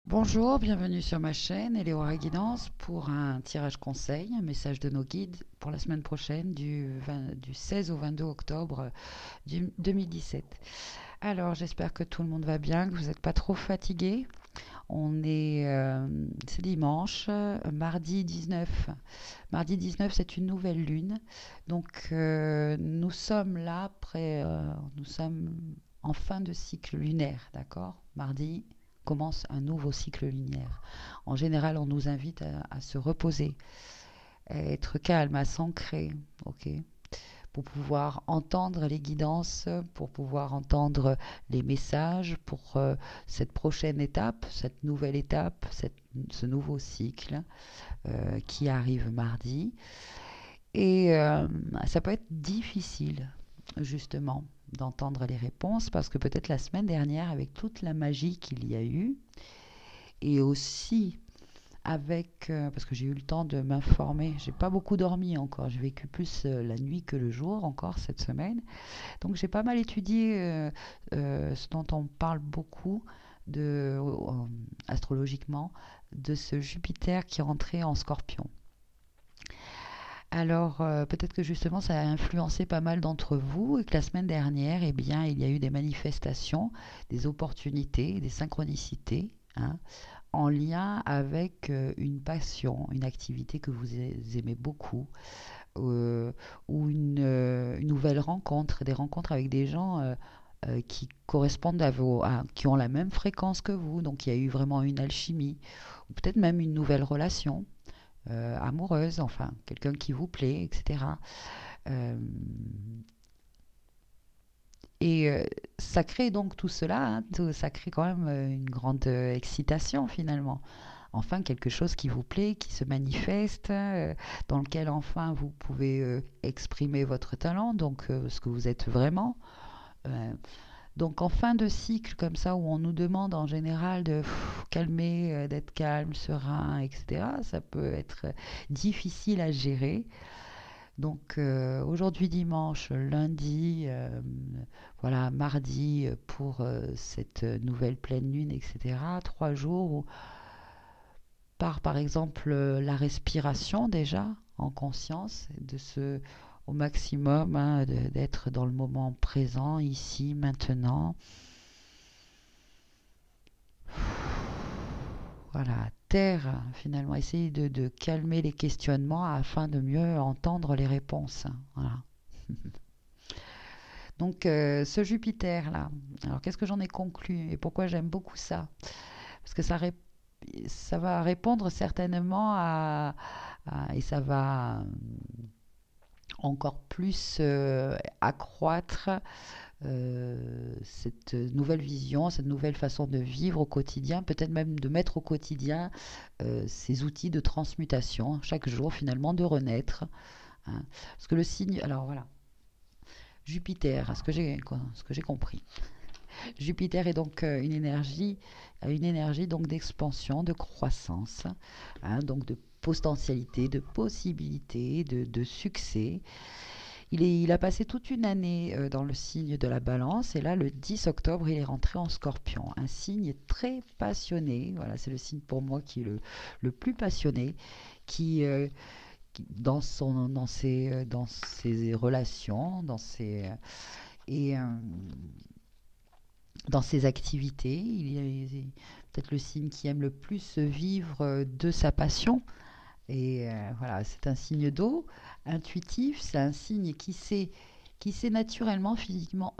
Bonjour, bienvenue sur ma chaîne Eleora Guidance pour un tirage conseil, un message de nos guides pour la semaine prochaine du 16 au 22 octobre 2017. Alors j'espère que tout le monde va bien, que vous n'êtes pas trop fatigués. C'est dimanche, mardi 19. Mardi 19, c'est une nouvelle lune. Donc nous sommes là, nous sommes en fin de cycle lunaire, d'accord? Mardi commence un nouveau cycle lunaire. En général, on nous invite à se reposer, à être calme, à s'ancrer, ok? Pour pouvoir entendre les guidances, pour pouvoir entendre les messages pour cette prochaine étape, cette nouvelle étape, ce nouveau cycle qui arrive mardi. Et ça peut être difficile, justement, d'entendre les réponses parce que peut-être la semaine dernière, avec toute la magie qu'il y a eu, et aussi parce que j'ai eu le temps de m'informer, j'ai pas beaucoup dormi encore, j'ai vécu plus la nuit que le jour encore cette semaine, donc j'ai pas mal étudié ce dont on parle beaucoup astrologiquement, de ce Jupiter qui est entré en Scorpion. Alors, peut-être que justement, ça a influencé pas mal d'entre vous et que la semaine dernière, eh bien, il y a eu des manifestations, des opportunités, des synchronicités, hein, en lien avec une passion, une activité que vous aimez beaucoup, euh, ou une nouvelle rencontre, des rencontres avec des gens qui correspondent qui ont la même fréquence que vous. Donc, il y a eu vraiment une alchimie, ou peut-être même une nouvelle relation amoureuse, enfin, quelqu'un qui vous plaît, etc. Euh, et ça crée donc tout cela, hein, ça crée quand même une grande excitation finalement. Enfin, quelque chose qui vous plaît, qui se manifeste, dans lequel enfin vous pouvez exprimer votre talent, donc ce que vous êtes vraiment. Euh, donc en fin de cycle comme ça, où on nous demande en général de calmer, d'être calme, serein, etc., ça peut être difficile à gérer. Donc aujourd'hui dimanche, lundi, voilà, mardi pour cette nouvelle pleine lune, etc. 3 jours où par exemple la respiration déjà en conscience, au maximum hein, d'être dans le moment présent, ici, maintenant. Voilà, taire finalement, essayer de calmer les questionnements afin de mieux entendre les réponses. Voilà. Donc ce Jupiter-là, alors qu'est-ce que j'en ai conclu et pourquoi j'aime beaucoup ça? Parce que ça va répondre certainement et ça va encore plus accroître cette nouvelle vision, cette nouvelle façon de vivre au quotidien, peut-être même de mettre au quotidien ces outils de transmutation, chaque jour finalement de renaître, hein. Parce que le signe, alors voilà, Jupiter, ce que j'ai compris. Jupiter est donc une énergie donc d'expansion, de croissance, hein, donc de potentialité, de possibilité, de succès. Il a passé toute une année dans le signe de la balance et là, le 10 octobre, il est rentré en scorpion. Un signe très passionné. Voilà, c'est le signe pour moi qui est le plus passionné, qui, dans ses relations, et, dans ses activités. Il est peut-être le signe qui aime le plus vivre de sa passion. Et voilà, c'est un signe d'eau, intuitif, c'est un signe qui sait naturellement, physiquement,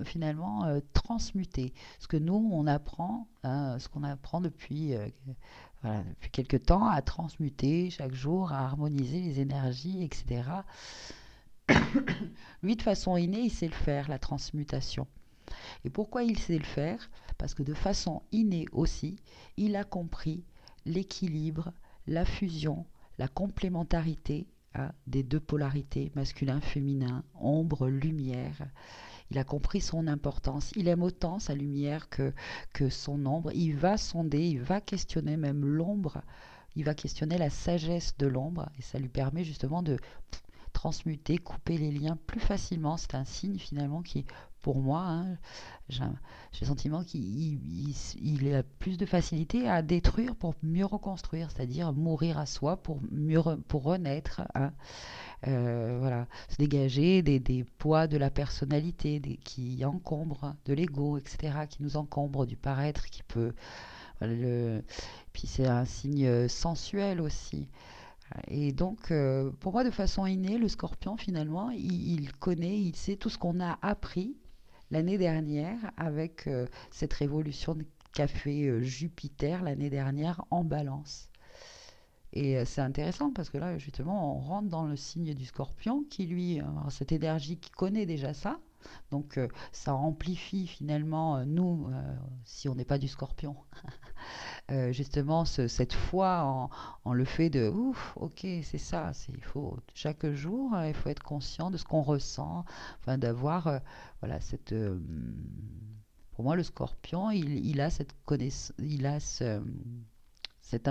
finalement, transmuter. Ce que nous, on apprend, hein, ce qu'on apprend voilà, depuis quelques temps, à transmuter chaque jour, à harmoniser les énergies, etc. Lui, de façon innée, il sait le faire, la transmutation. Et pourquoi il sait le faire? Parce que de façon innée aussi, il a compris l'équilibre, la fusion, la complémentarité hein, des deux polarités, masculin-féminin, ombre-lumière. Il a compris son importance. Il aime autant sa lumière que son ombre. Il va sonder, il va questionner même l'ombre. Il va questionner la sagesse de l'ombre et ça lui permet justement de transmuter, couper les liens plus facilement. C'est un signe finalement qui, pour moi, hein, j'ai j'ai le sentiment il a plus de facilité à détruire pour mieux reconstruire, c'est-à-dire mourir à soi pour pour renaître, hein. Voilà, se dégager des poids de la personnalité qui encombrent, de l'ego, etc., qui nous encombrent, du paraître qui peut. Voilà, puis c'est un signe sensuel aussi. Et donc, pour moi, de façon innée, le scorpion, finalement, il connaît, il sait tout ce qu'on a appris l'année dernière avec cette révolution qu'a fait Jupiter l'année dernière en balance. Et c'est intéressant parce que là, justement, on rentre dans le signe du scorpion qui, lui, a cette énergie qui connaît déjà ça. Donc, ça amplifie finalement, nous, si on n'est pas du scorpion, justement, cette foi en le fait de ouf, ok, c'est ça, il faut chaque jour, il faut être conscient de ce qu'on ressent, enfin, d'avoir, voilà, pour moi, le scorpion, il a cette connaissance, il a cette,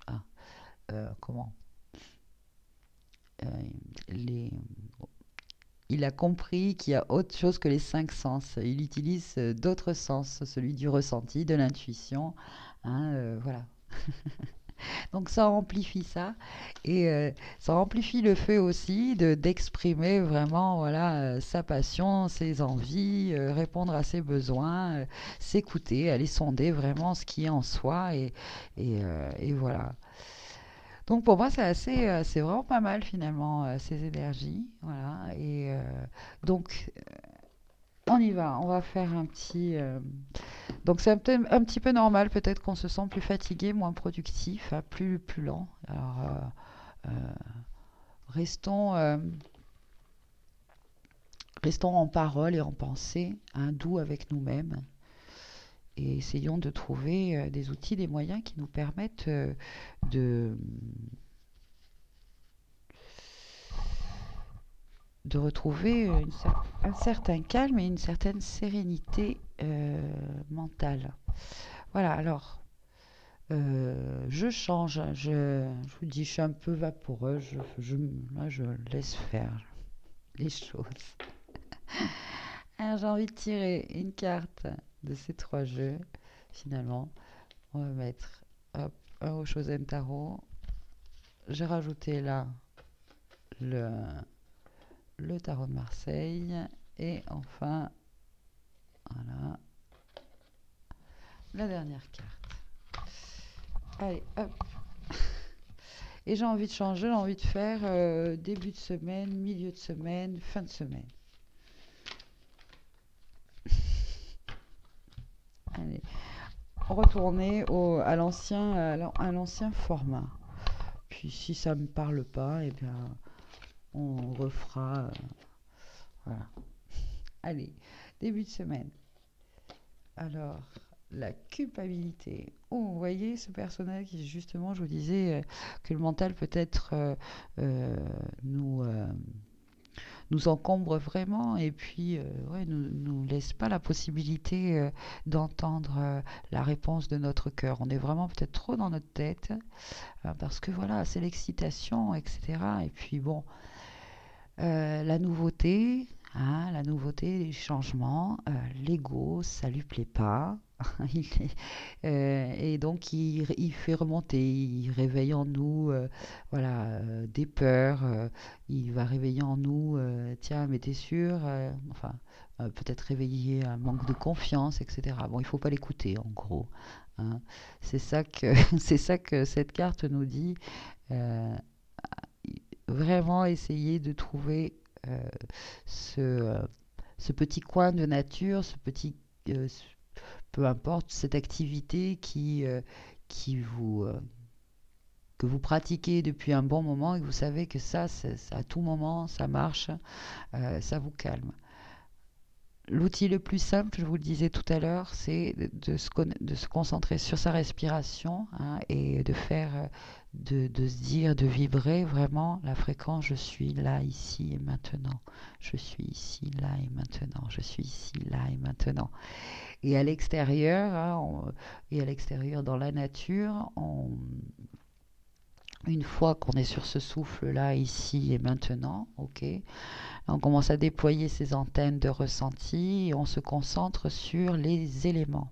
ah, comment, euh, les, il a compris qu'il y a autre chose que les cinq sens. Il utilise d'autres sens, celui du ressenti, de l'intuition, hein, voilà. Donc ça amplifie ça et ça amplifie le fait aussi d'exprimer vraiment voilà sa passion, ses envies, répondre à ses besoins, s'écouter, aller sonder vraiment ce qui est en soi et voilà. Donc pour moi, c'est vraiment pas mal finalement ces énergies, voilà. Et donc on y va, on va faire un petit. Donc c'est un petit peu normal, peut-être qu'on se sent plus fatigué, moins productif, hein, plus lent. Alors euh, restons restons en parole et en pensée, hein, doux avec nous-mêmes. Et essayons de trouver des outils, des moyens qui nous permettent de, de retrouver un certain calme et une certaine sérénité mentale. Voilà, alors, je change, je vous dis, je suis un peu vaporeux, là, je laisse faire les choses. Alors, j'ai envie de tirer une carte de ces trois jeux, finalement. On va mettre, hop, un Oshozen Tarot. J'ai rajouté là le, le tarot de Marseille. Et enfin, voilà, la dernière carte. Allez, hop. Et j'ai envie de changer, j'ai envie de faire début de semaine, milieu de semaine, fin de semaine. Allez, retourner à l'ancien format. Puis si ça me parle pas, eh bien, on refera. Voilà. Allez, début de semaine. Alors, la culpabilité. Oh, vous voyez ce personnage qui, justement, je vous disais que le mental peut-être euh, nous, nous encombre vraiment et puis ouais, nous laisse pas la possibilité d'entendre la réponse de notre cœur. On est vraiment peut-être trop dans notre tête parce que voilà, c'est l'excitation, etc. Et puis bon, la nouveauté, hein, la nouveauté, les changements, l'ego, ça lui plaît pas. Et donc il fait remonter, il réveille en nous voilà, des peurs, il va réveiller en nous, tiens, mais t'es sûr, enfin, peut-être réveiller un manque de confiance, etc. Bon, il faut pas l'écouter, en gros, hein. C'est ça que, c'est ça que cette carte nous dit. euh, Vraiment essayer de trouver euh, ce, euh, ce petit coin de nature, peu importe, cette activité qui que vous pratiquez depuis un bon moment et que vous savez que à tout moment, ça marche, ça vous calme. L'outil le plus simple, je vous le disais tout à l'heure, c'est de se concentrer sur sa respiration, hein, et de faire, de se dire, de vibrer vraiment la fréquence je suis là, ici et maintenant. Je suis ici, là et maintenant. Je suis ici, là et maintenant. Et à l'extérieur, hein, et à l'extérieur dans la nature, Une fois qu'on est sur ce souffle-là, ici et maintenant, ok, on commence à déployer ces antennes de ressenti et on se concentre sur les éléments,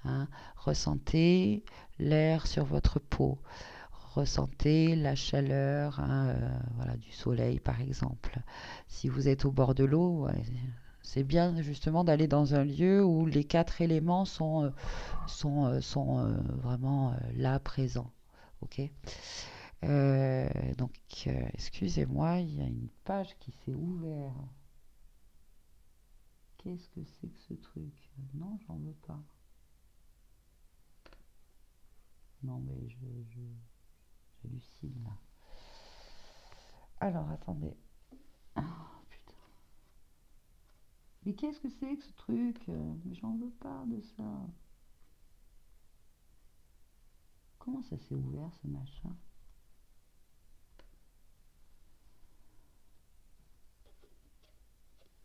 hein. Ressentez l'air sur votre peau, ressentez la chaleur, hein, voilà, du soleil par exemple. Si vous êtes au bord de l'eau, ouais, c'est bien justement d'aller dans un lieu où les quatre éléments sont vraiment là, présents. Ok. Donc, excusez-moi, il y a une page qui s'est ouverte. Qu'est-ce que c'est que ce truc? Non, j'en veux pas. Non, mais j'hallucine là. Alors, attendez. Ah, putain. Mais qu'est-ce que c'est que ce truc? Mais j'en veux pas de ça. Comment ça s'est ouvert ce machin?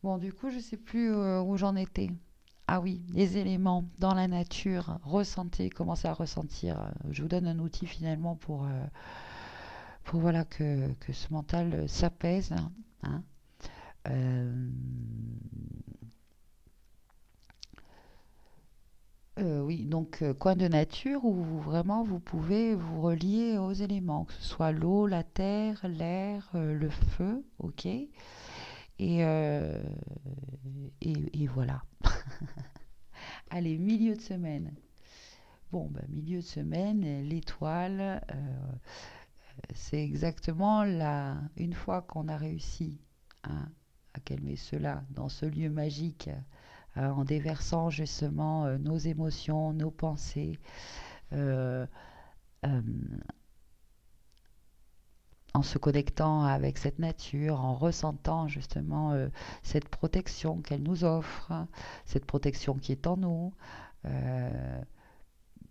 Bon, du coup, je sais plus où j'en étais. Ah oui, les éléments dans la nature, ressentez, commencez à ressentir. Je vous donne un outil finalement pour voilà que ce mental s'apaise, hein. Euh, oui, donc coin de nature où vraiment vous pouvez vous relier aux éléments, que ce soit l'eau, la terre, l'air, le feu, ok? Et, et voilà. Allez, milieu de semaine. Bon, bah, milieu de semaine, l'étoile, c'est exactement là, une fois qu'on a réussi, hein, à calmer cela dans ce lieu magique, en déversant justement nos émotions, nos pensées, euh, euh, en se connectant avec cette nature, en ressentant justement cette protection qu'elle nous offre, hein, cette protection qui est en nous. euh,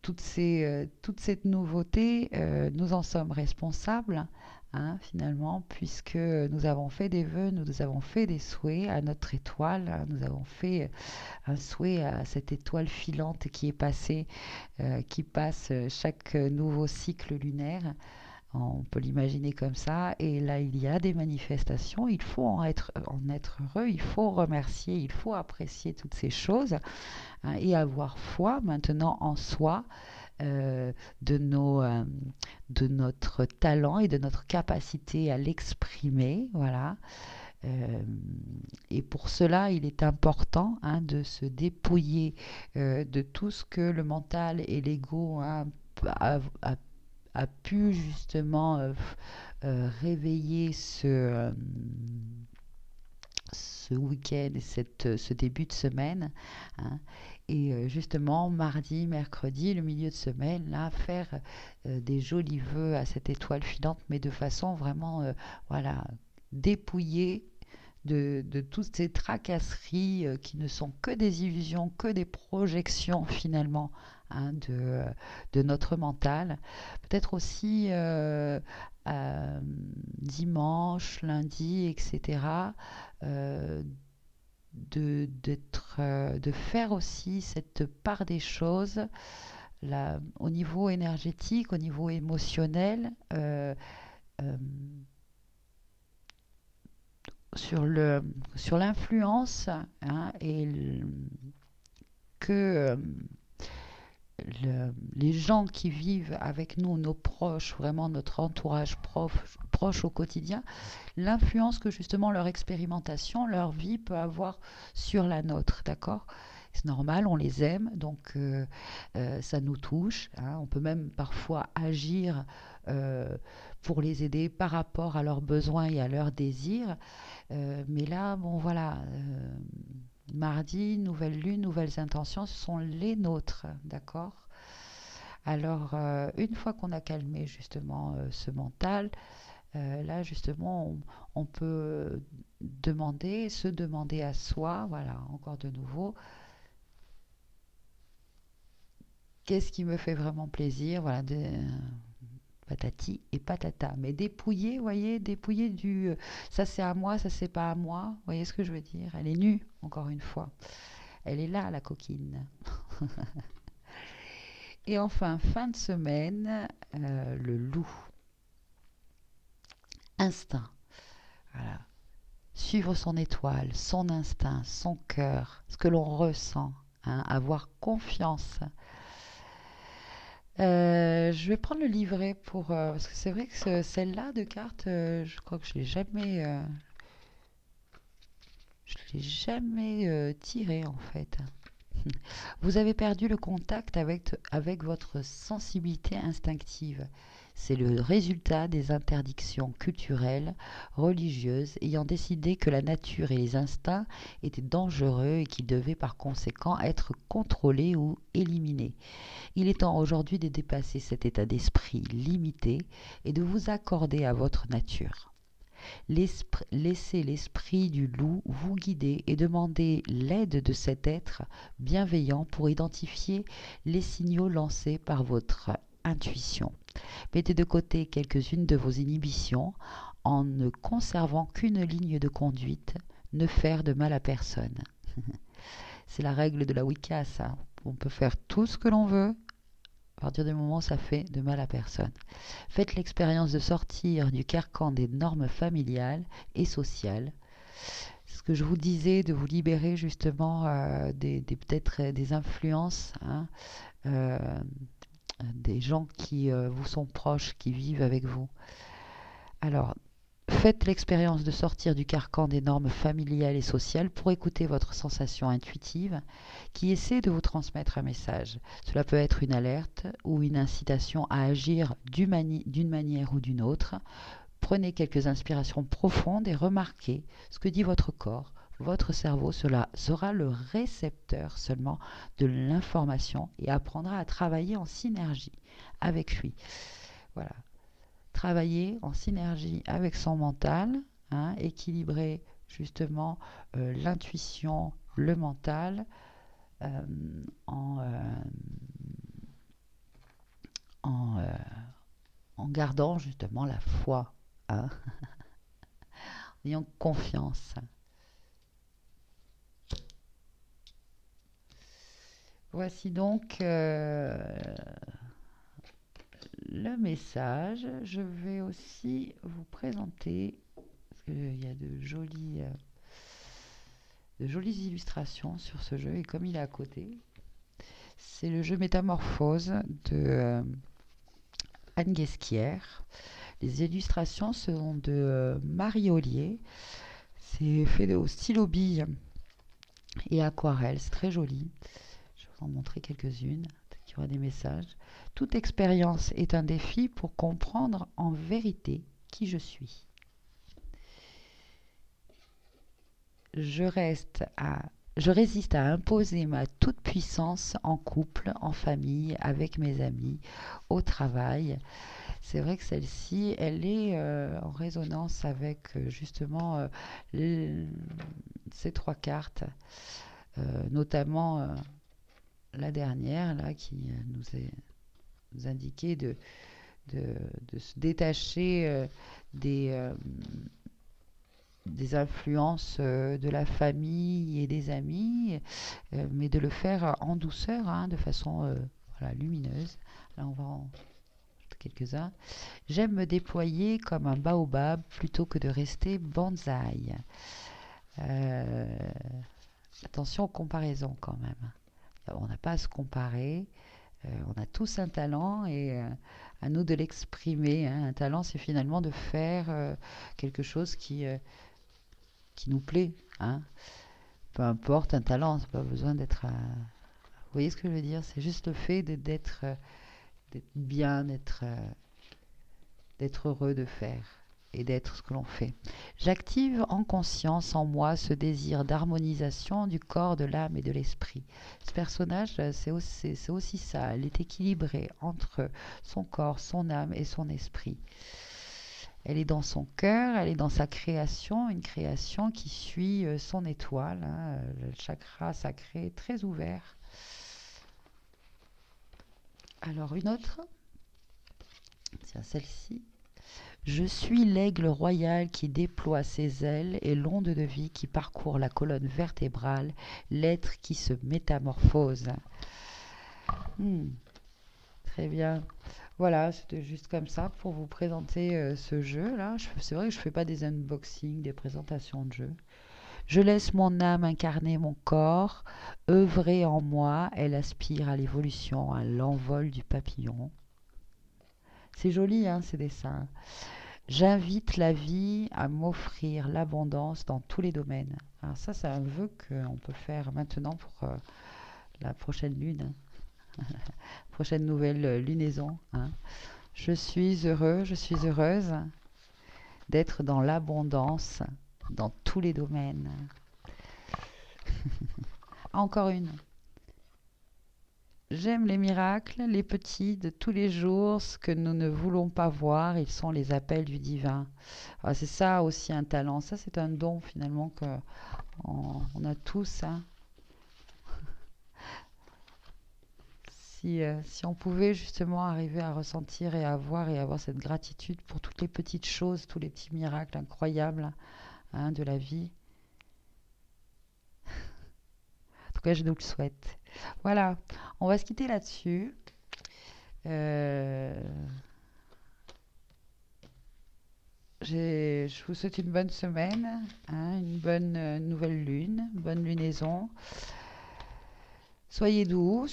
toute cette nouveauté, nous en sommes responsables, hein, finalement, puisque nous avons fait des vœux, nous avons fait des souhaits à notre étoile, hein, nous avons fait un souhait à cette étoile filante qui est passée, qui passe chaque nouveau cycle lunaire. On peut l'imaginer comme ça. Et là, il y a des manifestations. Il faut en être heureux. Il faut remercier. Il faut apprécier toutes ces choses, hein, et avoir foi maintenant en soi, euh, de, de notre talent et de notre capacité à l'exprimer. Voilà. Euh, et pour cela, il est important, hein, de se dépouiller de tout ce que le mental et l'ego, hein, a, a- a pu justement réveiller ce week-end et ce début de semaine, hein. Et justement, mardi, mercredi, le milieu de semaine, là, faire des jolis vœux à cette étoile filante, mais de façon vraiment, voilà, dépouillée de toutes ces tracasseries qui ne sont que des illusions, que des projections finalement, hein, de notre mental. Peut-être aussi dimanche, lundi, etc. euh, de faire aussi cette part des choses là, au niveau énergétique, au niveau émotionnel, euh, sur sur l'influence, hein, que les gens qui vivent avec nous, nos proches, vraiment notre entourage proche au quotidien, l'influence que justement leur expérimentation, leur vie peut avoir sur la nôtre, d'accord? C'est normal, on les aime, donc ça nous touche, hein. On peut même parfois agir euh, pour les aider par rapport à leurs besoins et à leurs désirs. Mais là, bon voilà, mardi, nouvelle lune, nouvelles intentions, ce sont les nôtres, d'accord? Alors, une fois qu'on a calmé justement ce mental, là justement, on peut demander, se demander à soi, voilà, encore de nouveau, qu'est-ce qui me fait vraiment plaisir, voilà, patati et patata. Mais dépouiller, vous voyez, dépouiller du ça c'est à moi, ça c'est pas à moi, vous voyez ce que je veux dire? Elle est nue, encore une fois. Elle est là, la coquine. Et enfin, fin de semaine, le loup. instinct. Voilà. Suivre son étoile, son instinct, son cœur, ce que l'on ressent, hein, avoir confiance. Je vais prendre le livret parce que c'est vrai que celle-là de cartes, je crois que je l'ai jamais tirée en fait. Vous avez perdu le contact avec votre sensibilité instinctive. C'est le résultat des interdictions culturelles, religieuses, ayant décidé que la nature et les instincts étaient dangereux et qu'ils devaient par conséquent être contrôlés ou éliminés. Il est temps aujourd'hui de dépasser cet état d'esprit limité et de vous accorder à votre nature. Laissez l'esprit du loup vous guider et demandez l'aide de cet être bienveillant pour identifier les signaux lancés par votre intuition. Mettez de côté quelques-unes de vos inhibitions en ne conservant qu'une ligne de conduite, ne faire de mal à personne. C'est la règle de la Wicca, ça. On peut faire tout ce que l'on veut, à partir du moment où ça fait de mal à personne. Faites l'expérience de sortir du carcan des normes familiales et sociales. C'est ce que je vous disais, de vous libérer justement peut-être des influences, hein, euh, des gens qui vous sont proches, qui vivent avec vous. Alors, faites l'expérience de sortir du carcan des normes familiales et sociales pour écouter votre sensation intuitive qui essaie de vous transmettre un message. Cela peut être une alerte ou une incitation à agir d'une manière ou d'une autre. Prenez quelques inspirations profondes et remarquez ce que dit votre corps. Votre cerveau sera le récepteur seulement de l'information et apprendra à travailler en synergie avec lui. Voilà. Travailler en synergie avec son mental, hein, équilibrer justement l'intuition, le mental, euh, en, euh, en, euh, en gardant justement la foi, hein, en ayant confiance. Voici donc le message. Je vais aussi vous présenter, parce qu'il y a de jolies illustrations sur ce jeu, et comme il est à côté, c'est le jeu Métamorphose de Anne Guesquière. Les illustrations sont de Marie Ollier. C'est fait au stylo bille et aquarelle. C'est très joli. Je vais vous en montrer quelques-unes. Peut-être qu'il y aura des messages. Toute expérience est un défi pour comprendre en vérité qui je suis. Je résiste à imposer ma toute-puissance en couple, en famille, avec mes amis, au travail. C'est vrai que celle-ci, elle est en résonance avec justement ces trois cartes, notamment la dernière là qui nous indiquait de se détacher des influences de la famille et des amis, mais de le faire en douceur, hein, de façon voilà, lumineuse. Là, on va en quelques-uns. J'aime me déployer comme un baobab plutôt que de rester bonsaï. Euh, Attention aux comparaisons quand même. On n'a pas à se comparer. On a tous un talent et à nous de l'exprimer, hein. Un talent, c'est finalement de faire quelque chose qui nous plaît, hein. Peu importe, un talent, c'est pas besoin d'être... Vous voyez ce que je veux dire? C'est juste le fait d'être bien, d'être heureux de faire et d'être ce que l'on fait. J'active en conscience en moi ce désir d'harmonisation du corps, de l'âme et de l'esprit. Ce personnage, c'est aussi ça. Elle est équilibrée entre son corps, son âme et son esprit. Elle est dans son cœur, elle est dans sa création, une création qui suit son étoile, hein, le chakra sacré très ouvert. Alors une autre, tiens celle-ci. Je suis l'aigle royal qui déploie ses ailes et l'onde de vie qui parcourt la colonne vertébrale, l'être qui se métamorphose. Très bien. Voilà, c'était juste comme ça pour vous présenter ce jeu-là. C'est vrai que je fais pas des unboxings, des présentations de jeux. Je laisse mon âme incarner mon corps, œuvrer en moi, elle aspire à l'évolution, à l'envol du papillon. C'est joli, hein, ces dessins. J'invite la vie à m'offrir l'abondance dans tous les domaines. Alors ça, c'est un vœu qu'on peut faire maintenant pour la prochaine lune, prochaine nouvelle lunaison, hein. Je suis heureux, je suis heureuse d'être dans l'abondance dans tous les domaines. Encore une. J'aime les miracles, les petits de tous les jours, ce que nous ne voulons pas voir, ils sont les appels du divin. Ah, c'est ça aussi un talent, ça c'est un don finalement que on a tous, hein. Si on pouvait justement arriver à ressentir et à voir et avoir cette gratitude pour toutes les petites choses, tous les petits miracles incroyables, hein, de la vie. En tout cas, je nous le souhaite. Voilà, on va se quitter là-dessus. Euh, je vous souhaite une bonne semaine, hein, une bonne nouvelle lune, une bonne lunaison. Soyez doux,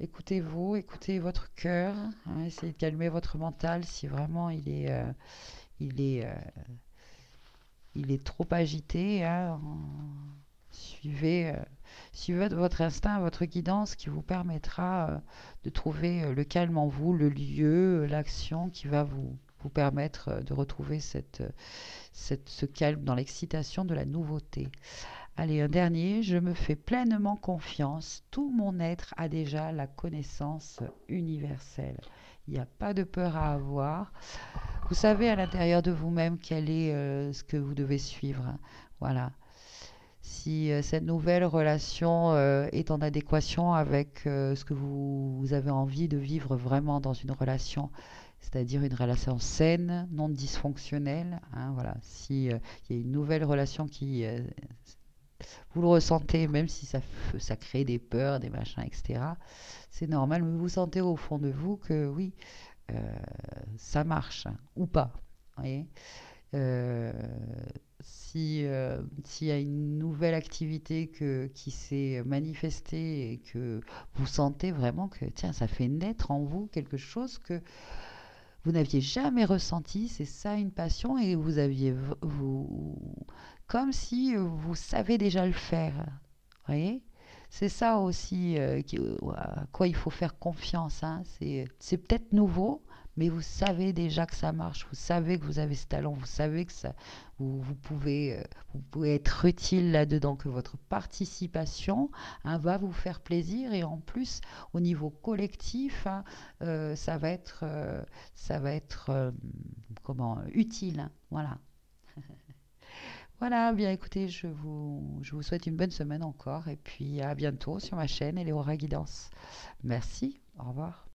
écoutez-vous, écoutez votre cœur, hein, essayez de calmer votre mental si vraiment il est, euh, il est trop agité, hein. Suivez, suivez votre instinct, votre guidance qui vous permettra de trouver le calme en vous, le lieu, l'action qui va vous permettre de retrouver ce calme dans l'excitation de la nouveauté. Allez, un dernier, je me fais pleinement confiance. Tout mon être a déjà la connaissance universelle. Il n'y a pas de peur à avoir. Vous savez à l'intérieur de vous-même quel est ce que vous devez suivre. Voilà. Si cette nouvelle relation est en adéquation avec ce que vous avez envie de vivre vraiment dans une relation, c'est-à-dire une relation saine, non dysfonctionnelle, hein, voilà. Si il y a une nouvelle relation qui vous le ressentez, même si ça crée des peurs, des machins, etc. C'est normal, mais vous sentez au fond de vous que oui, euh, ça marche, hein, ou pas. Vous voyez. Euh, s'il y a une nouvelle activité qui s'est manifestée et que vous sentez vraiment que tiens, ça fait naître en vous quelque chose que vous n'aviez jamais ressenti, c'est ça une passion et vous aviez vous comme si vous savez déjà le faire. Vous voyez? C'est ça aussi à quoi il faut faire confiance, hein. C'est peut-être nouveau, mais vous savez déjà que ça marche. Vous savez que vous avez ce talent. Vous savez que ça, vous pouvez être utile là-dedans, que votre participation, hein, va vous faire plaisir. Et en plus, au niveau collectif, hein, ça va être comment, utile, hein. Voilà. Voilà, bien écoutez, je vous souhaite une bonne semaine encore et puis à bientôt sur ma chaîne Eleonora Guidance. Merci, au revoir.